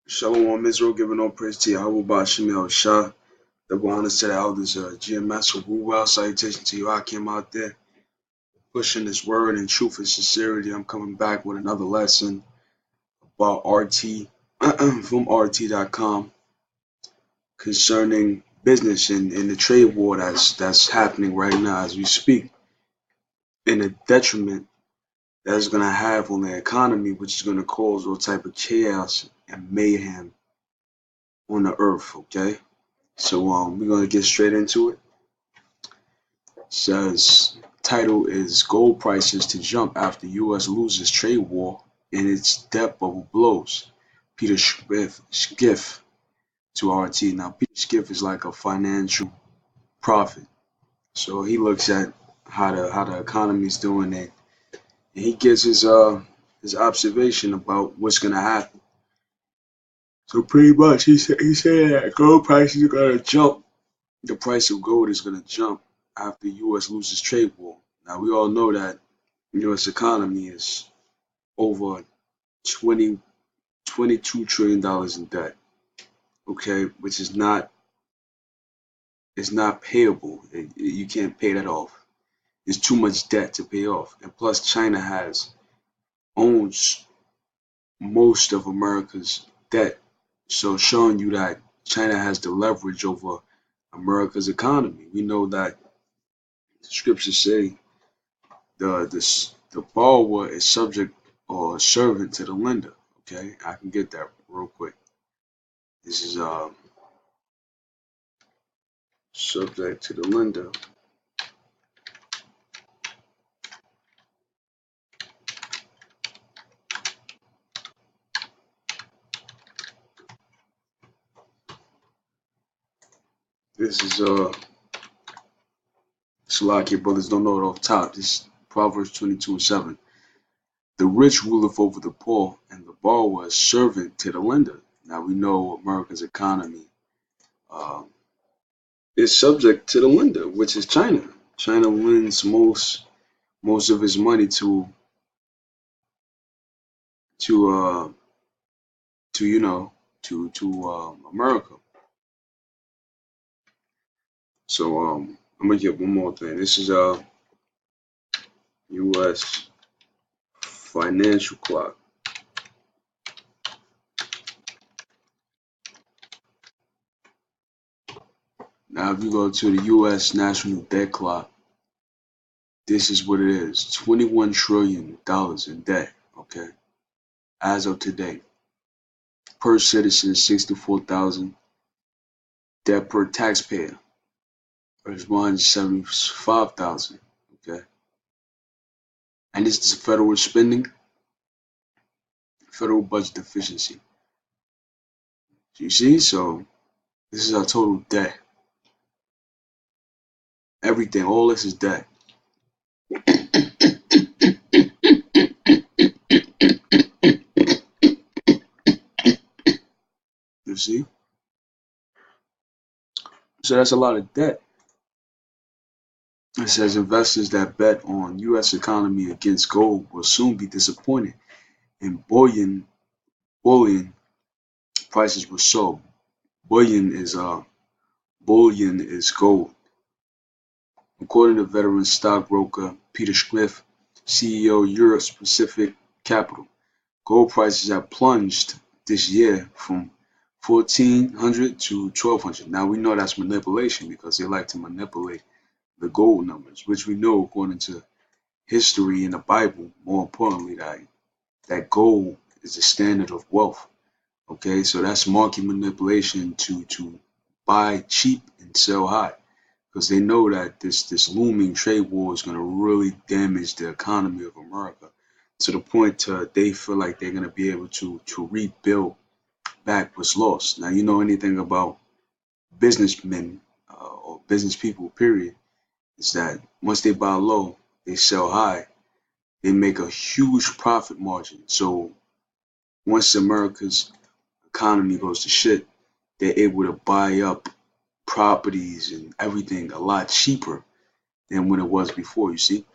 Shalom Israel, giving all praise to Yahweh Bashim Shah. Double honors to the elders, GMS or Well. Salutation to you. I came out there pushing this word in truth and sincerity. I'm coming back with another lesson about RT from RT.com concerning business and the trade war that's happening right now as we speak, and the detriment that's going to have on the economy, which is going to cause all type of chaos and mayhem on the earth. Okay. So we're gonna get straight into it. Says title is gold prices to jump after U.S. loses trade war and its debt bubble blows. Peter Schiff to RT. Now Peter Schiff is like a financial prophet, so he looks at how the economy is doing it, and he gives his observation about what's gonna happen. So pretty much he said that gold prices are gonna jump. The price of gold is going to jump after U.S. loses trade war. Now, we all know that U.S. economy is over 20, $22 trillion in debt, okay, which is not payable. You can't pay that off. There's too much debt to pay off. And plus, China owns most of America's debt. So showing you that China has the leverage over America's economy. We know that the scriptures say the borrower is subject or servant to the lender. Okay, I can get that real quick. This is subject to the lender. This is Salakia brothers don't know it off top. This is Proverbs 22:7. The rich ruleth over the poor, and the borrower is servant to the lender. Now we know America's economy um, is subject to the lender, which is China. China lends most of its money to America. So I'm gonna get one more thing. This is U.S. financial clock. Now, if you go to the U.S. national debt clock, this is what it is: $21 trillion in debt. Okay, as of today, per citizen, 64,000. Debt per taxpayer is 175,000. Okay, and this is federal spending, federal budget deficiency. You see, so this is our total debt. Everything, all this is debt. You see, so that's a lot of debt. It says investors that bet on U.S. economy against gold will soon be disappointed, and bullion prices will soar. Bullion is gold. According to veteran stockbroker Peter Schiff, CEO Europe Pacific Capital, gold prices have plunged this year from 1,400 to 1,200. Now we know that's manipulation because they like to manipulate the gold numbers, which we know according to history in the Bible, more importantly, that gold is the standard of wealth. Okay, so that's market manipulation to buy cheap and sell high, because they know that this looming trade war is going to really damage the economy of America to the point they feel like they're going to be able to rebuild back what's lost. Now, you know anything about businessmen or business people, period, is that once they buy low, they sell high. They make a huge profit margin. So once America's economy goes to shit, they're able to buy up properties and everything a lot cheaper than when it was before, you see?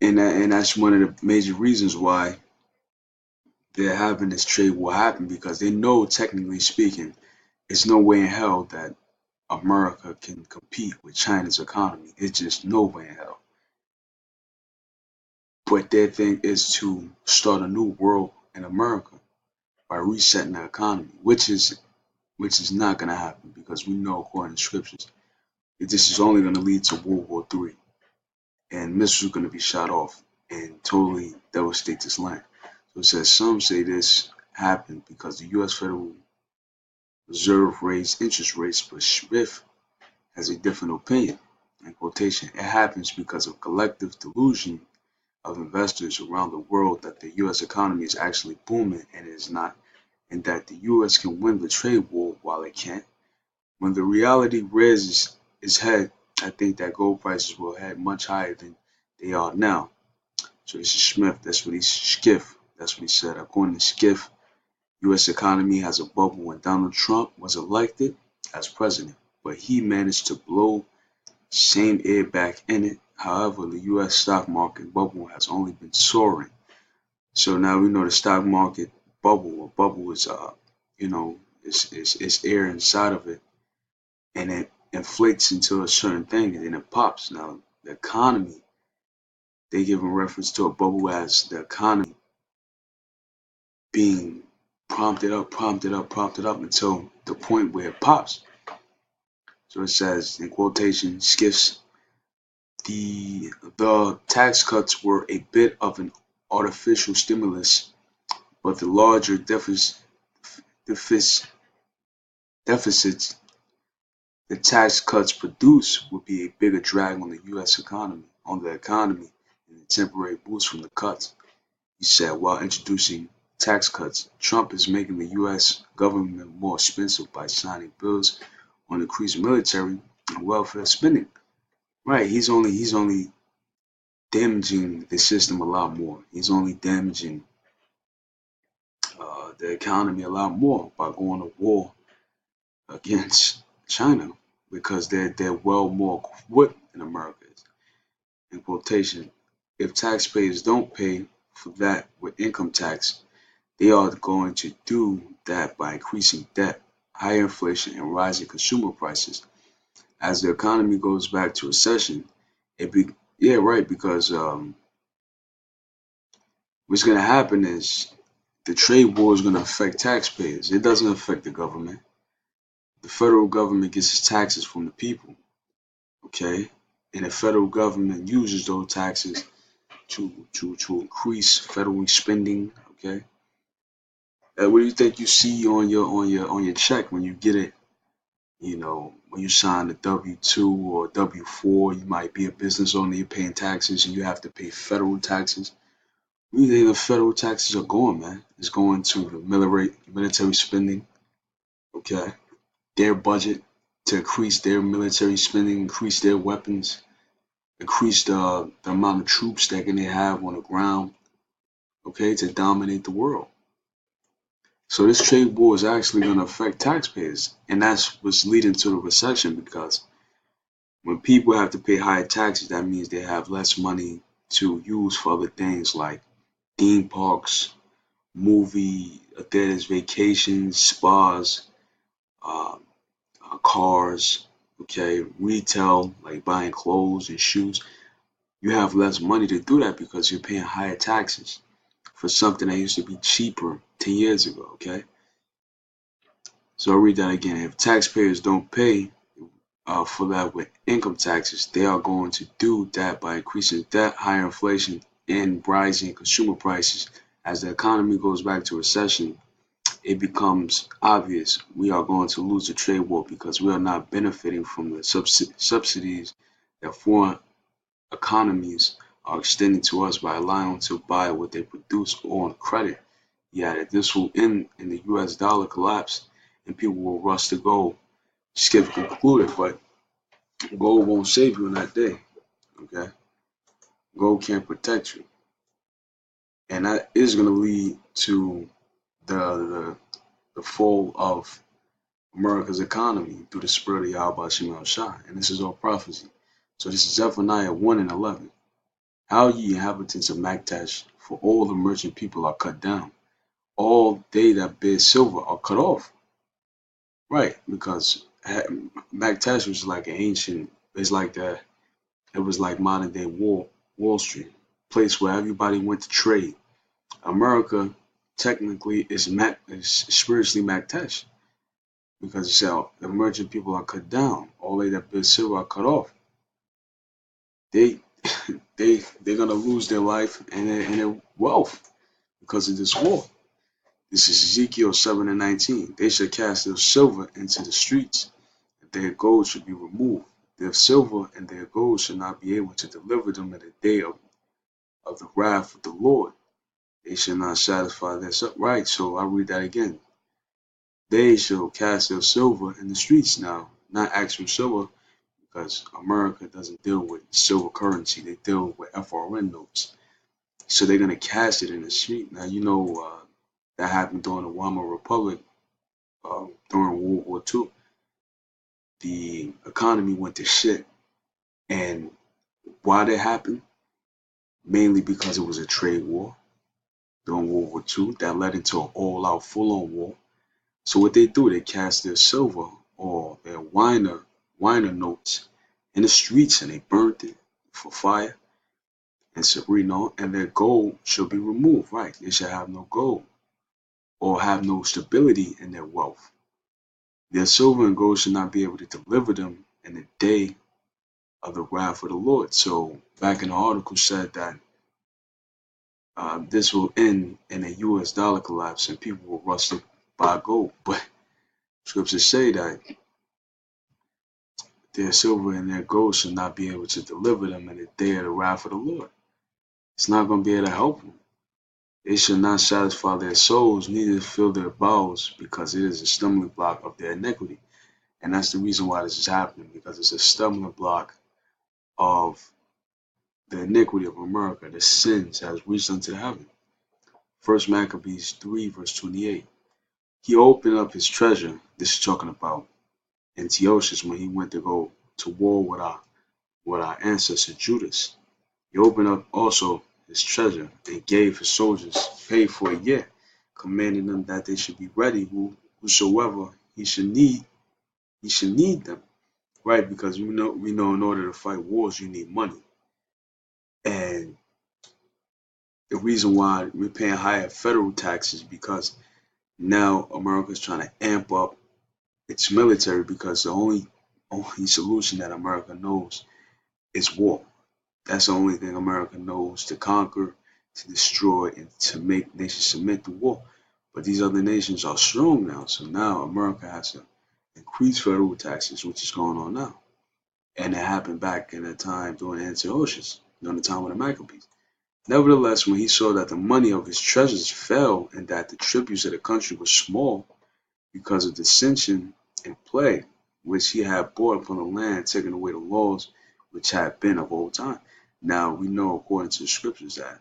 And that's one of the major reasons why they're having this trade war happen because they know, technically speaking, there's no way in hell that America can compete with China's economy. It's just no way in hell. But their thing is to start a new world in America by resetting the economy, which is not going to happen because we know, according to scriptures, this is only going to lead to World War III, and missiles are going to be shot off and totally devastate this land. So it says some say this happened because the U.S. Federal Reserve raised interest rates, but Smith has a different opinion. In quotation, it happens because of collective delusion of investors around the world that the U.S. economy is actually booming and it is not, and that the U.S. can win the trade war while it can't. When the reality raises its head, I think that gold prices will head much higher than they are now. So this is Smith. That's what he said. According to Skiff, U.S. economy has a bubble when Donald Trump was elected as president, but he managed to blow same air back in it. However, the U.S. stock market bubble has only been soaring. So now we know the stock market bubble. A bubble is, it's air inside of it, and it inflates into a certain thing, and then it pops. Now the economy, they give a reference to a bubble as the economy being prompted up, prompted up, prompted up until the point where it pops. So it says in quotation, Skiffs, the tax cuts were a bit of an artificial stimulus, but the larger deficits the tax cuts produce would be a bigger drag on the U.S. economy, than a temporary boost from the cuts. He said while introducing tax cuts, Trump is making the U.S. government more expensive by signing bills on increased military and welfare spending. Right, he's only damaging the system a lot more. He's only damaging the economy a lot more by going to war against China because they're well more equipped than America is. In quotation, if taxpayers don't pay for that with income tax, they are going to do that by increasing debt, higher inflation, and rising consumer prices. As the economy goes back to recession, because what's going to happen is the trade war is going to affect taxpayers. It doesn't affect the government. The federal government gets its taxes from the people, okay? And the federal government uses those taxes to increase federal spending, okay? What do you think you see on your check when you get it? When you sign a W-2 or W-4, you might be a business owner, you're paying taxes, and you have to pay federal taxes. Where do you think the federal taxes are going, man? It's going to the military spending, okay? Their budget to increase their military spending, increase their weapons, increase the amount of troops that they have on the ground, okay, to dominate the world. So this trade war is actually going to affect taxpayers, and that's what's leading to the recession because when people have to pay higher taxes, that means they have less money to use for other things like theme parks, movie theaters, vacations, spas, uh, cars, okay, retail, like buying clothes and shoes. You have less money to do that because you're paying higher taxes for something that used to be cheaper 10 years ago, okay? So I'll read that again. If taxpayers don't pay for that with income taxes, they are going to do that by increasing debt, higher inflation, and rising consumer prices. As the economy goes back to recession, it becomes obvious we are going to lose the trade war because we are not benefiting from the subsidies that foreign economies are extending to us by allowing them to buy what they produce on credit. Yeah, this will end in the US dollar collapse and people will rush to gold. Skip concluded, but gold won't save you in that day. Okay? Gold can't protect you. And that is going to lead to the fall of America's economy through the spirit of Yahweh Shem Shah. And this is all prophecy. So this is Zephaniah 1 and 11. How ye inhabitants of Maktash, for all the merchant people are cut down. all they that bear silver are cut off. Right, because Mactash was like an ancient. It's like that. It was like modern day Wall Street, place where everybody went to trade. America technically is spiritually Mactash because it's how the merchant people are cut down. All they that bear silver are cut off. They they're gonna lose their life and their wealth because of this war. This is Ezekiel 7:19. They shall cast their silver into the streets, and their gold should be removed. Their silver and their gold shall not be able to deliver them in the day of the wrath of the Lord. They shall not satisfy their right. So I read that again. They shall cast their silver in the streets now, not actual silver, because America doesn't deal with silver currency. They deal with FRN notes. So they're gonna cast it in the street. Now that happened during the Weimar Republic during World War II. The economy went to shit, and why that happened? Mainly because it was a trade war during World War II that led into an all-out, full-on war. So what they do, they cast their silver or their Weiner notes in the streets, and they burnt it for fire. And so and their gold should be removed. Right, they should have no gold or have no stability in their wealth. Their silver and gold should not be able to deliver them in the day of the wrath of the Lord. So back in the article said that this will end in a U.S. dollar collapse and people will rush to buy gold. But scriptures say that their silver and their gold should not be able to deliver them in the day of the wrath of the Lord. It's not going to be able to help them. They shall not satisfy their souls, neither fill their bowels, because it is a stumbling block of their iniquity. And that's the reason why this is happening, because it's a stumbling block of the iniquity of America. The sins has reached unto heaven. First Maccabees 3 verse 28. He opened up his treasure. This is talking about Antiochus when he went to go to war with our ancestor Judas. He opened up also his treasure and gave his soldiers pay for a year, commanding them that they should be ready whosoever he should need them. Right, because we know in order to fight wars you need money. And the reason why we're paying higher federal taxes because now America's trying to amp up its military because the only solution that America knows is war. That's the only thing America knows to conquer, to destroy, and to make nations submit to war. But these other nations are strong now, so now America has to increase federal taxes, which is going on now. And it happened back in the time during Antiochus, during the time of the Maccabees. Nevertheless, when he saw that the money of his treasures fell and that the tributes of the country were small because of dissension and plague, which he had brought upon the land, taking away the laws which had been of old time. Now we know according to the scriptures that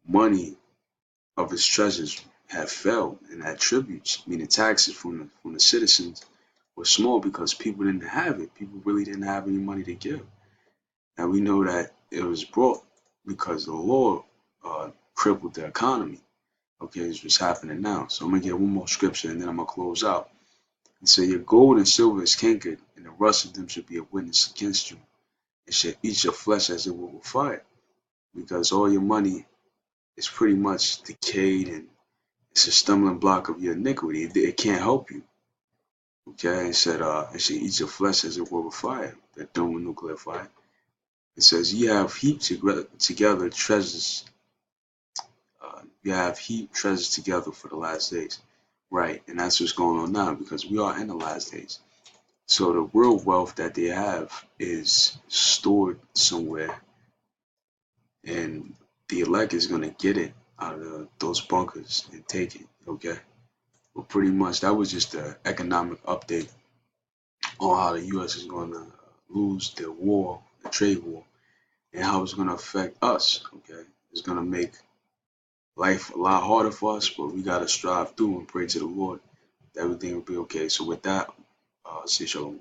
money of his treasures had fell and that tributes, meaning taxes from the citizens, were small because people didn't have it. People really didn't have any money to give. Now we know that it was brought because the Lord crippled the economy. Okay, it's what's happening now. So I'm gonna get one more scripture and then I'm gonna close out. And say, your gold and silver is cankered, and the rust of them should be a witness against you. It shall eat your flesh as it will with fire, because all your money is pretty much decayed and it's a stumbling block of your iniquity. It can't help you. Okay, it said it shall eat your flesh as it will with fire, that thermonuclear fire. It says, you have heaped together treasures. You have heaped treasures together for the last days. Right, and that's what's going on now because we are in the last days. So the real wealth that they have is stored somewhere, and the elect is going to get it out of those bunkers and take it. Okay, but pretty much that was just the economic update on how the U.S. is going to lose the war, the trade war, and how it's going to affect us. Okay, it's going to make life a lot harder for us, but we got to strive through and pray to the Lord that everything will be okay. So with that, say shalom.